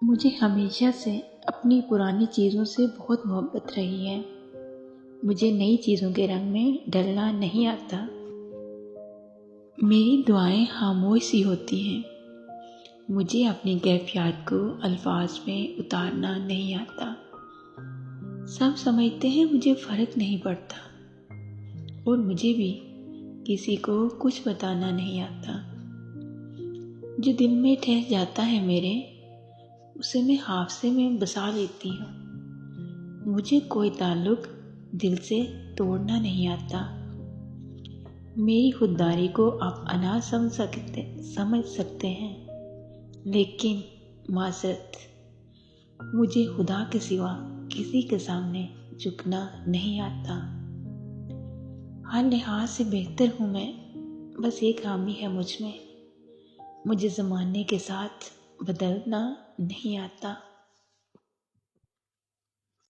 مجھے ہمیشہ سے اپنی پرانی چیزوں سے بہت محبت رہی ہے۔ مجھے نئی چیزوں کے رنگ میں ڈھلنا نہیں آتا۔ میری دعائیں خاموش سی ہوتی ہیں۔ مجھے اپنی کیفیات کو الفاظ میں اتارنا نہیں آتا۔ سب سمجھتے ہیں مجھے فرق نہیں پڑتا، اور مجھے بھی کسی کو کچھ بتانا نہیں آتا۔ جو دل میں ٹھہر جاتا ہے میرے، اسے میں حافظے میں بسا لیتی ہوں۔ مجھے کوئی تعلق دل سے توڑنا نہیں آتا۔ میری خودداری کو آپ انا سمجھ سکتے ہیں، لیکن معذرت، مجھے خدا کے سوا کسی کے سامنے جھکنا نہیں آتا۔ ہر لحاظ سے بہتر ہوں میں، بس ایک خامی ہے مجھ میں، مجھے زمانے کے ساتھ بدلنا نہیں آتا۔